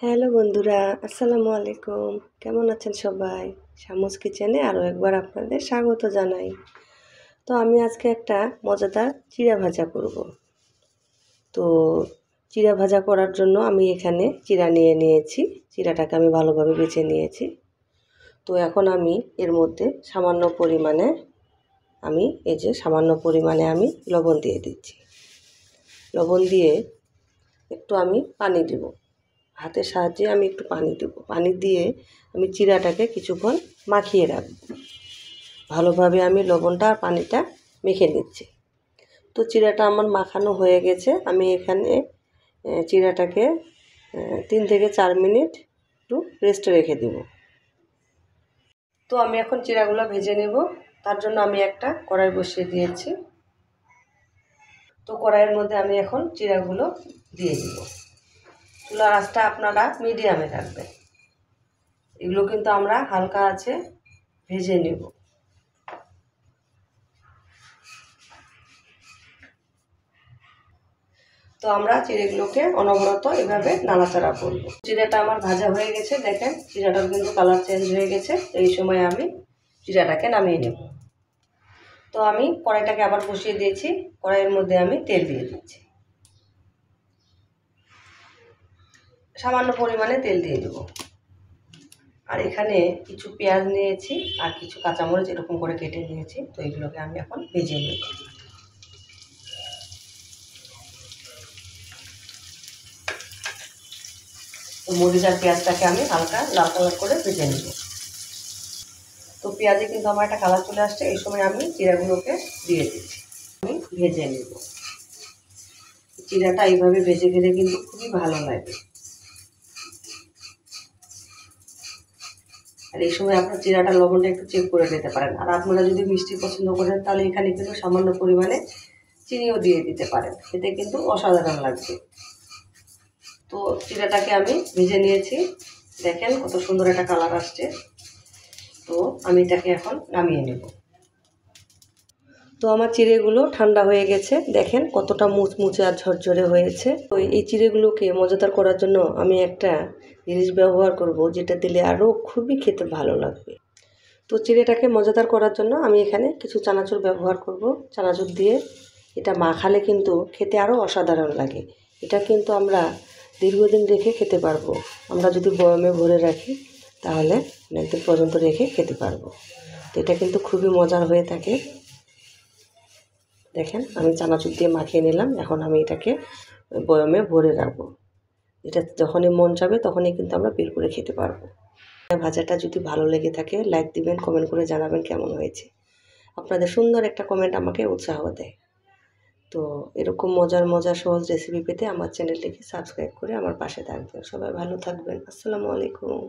Hello বন্ধুরা, আসসালামু আলাইকুম। কেমন আছেন সবাই? শামুস কিচেনে আরও একবার আপনাদের স্বাগত জানাই। তো আমি আজকে একটা মজাদার চিড়া ভাজা করব। তো চিড়া ভাজা করার জন্য আমি এখানে চিড়া নিয়ে নিয়েছি। চিড়াটাকে আমি ভালোভাবে বেছে নিয়েছি। তো এখন আমি এর মধ্যে সামান্য পরিমাণে আমি লবণ দিয়ে দিচ্ছি। লবণ দিয়ে একটু আমি পানি দেব। হাতের সাহায্যে আমি একটু পানি দেব। পানি দিয়ে আমি চিড়াটাকে কিছুক্ষণ মাখিয়ে রাখব। ভালোভাবে আমি লবণটা আর পানিটা মেখে নিচ্ছি। তো চিড়াটা আমার মাখানো হয়ে গেছে। আমি এখানে চিড়াটাকে 3 থেকে 4 মিনিট একটু রেস্টে রেখে দেব। তো আমি এখন চিড়াগুলো ভেজে নেব। তার জন্য আমি একটা কড়াই বসিয়ে দিয়েছি। তো কড়াইয়ের মধ্যে আমি এখন চিড়াগুলো দিয়ে দিব। চুলার আঁচটা আপনারা মিডিয়ামে রাখবেন। এগুলো কিন্তু আমরা হালকা আছে ভেজে নেব। তো আমরা চিড়েগুলোকে অনবরত এভাবে নাড়াচাড়া করব। চিড়াটা আমার ভাজা হয়ে গেছে, দেখেন চিড়াটার কিন্তু কালার চেঞ্জ হয়ে গেছে। এই সময় আমি চিড়াটাকে নামিয়ে নেব। তো আমি কড়াইটাকে আবার বসিয়ে দিয়েছি। কড়াইয়ের মধ্যে আমি তেল দিয়ে দিচ্ছি। সামান্য পরিমাণে তেল দিয়ে দেব। আর এখানে কিছু পেঁয়াজ নিয়েছি আর কিছু কাঁচামরিচ এরকম করে কেটে নিয়েছি। তো এগুলোকে আমি এখন ভেজে নেব। মরিচ আর পেঁয়াজটাকে আমি হালকা লাল কালার করে ভেজে নেব। তো পেঁয়াজে কিন্তু আমার একটা কালার চলে আসছে। এই সময় আমি চিড়াগুলোকে দিয়ে দিচ্ছি। আমি ভেজে নেব। চিড়াটা এইভাবে ভেজে গেলে কিন্তু খুবই ভালো লাগে। আর এই সময় আপনার চিড়াটা লবণটা একটু চেক করে দিতে পারেন। আর আপনারা যদি মিষ্টি পছন্দ করেন তাহলে এখানে কিন্তু সামান্য পরিমাণে চিনিও দিয়ে দিতে পারেন। এতে কিন্তু অসাধারণ লাগবে। তো চিড়াটাকে আমি ভেজে নিয়েছি, দেখেন কত সুন্দর একটা কালার আসছে। তো আমি এটাকে এখন নামিয়ে নেব। তো আমার চিড়েগুলো ঠান্ডা হয়ে গেছে, দেখেন কতটা মুচমুচে আর ঝরঝরে হয়েছে। তো এই চিড়েগুলোকে মজাদার করার জন্য আমি একটা জিনিস ব্যবহার করব, যেটা দিলে আরও খুবই খেতে ভালো লাগবে। তো চিড়েটাকে মজাদার করার জন্য আমি এখানে কিছু চানাচুর ব্যবহার করব। চানাচুর দিয়ে এটা মাখালে কিন্তু খেতে আরও অসাধারণ লাগে। এটা কিন্তু আমরা দীর্ঘদিন রেখে খেতে পারবো। আমরা যদি বয়মে ভরে রাখি তাহলে অনেকদিন পর্যন্ত রেখে খেতে পারবো। তো এটা কিন্তু খুবই মজার হয়ে থাকে। দেখেন আমি চানাচুর দিয়ে মাখিয়ে নিলাম। এখন আমি এটাকে বয়মে ভরে রাখবো। এটা যখনই মন চাবে তখনই কিন্তু আমরা বের করে খেতে পারবো। ভাজাটা যদি ভালো লেগে থাকে লাইক দিবেন, কমেন্ট করে জানাবেন কেমন হয়েছে। আপনাদের সুন্দর একটা কমেন্ট আমাকে উৎসাহ দেয়। তো এরকম মজার সহজ রেসিপি পেতে আমার চ্যানেলটিকে সাবস্ক্রাইব করে আমার পাশে থাকবেন। সবাই ভালো থাকবেন। আসসালামু আলাইকুম।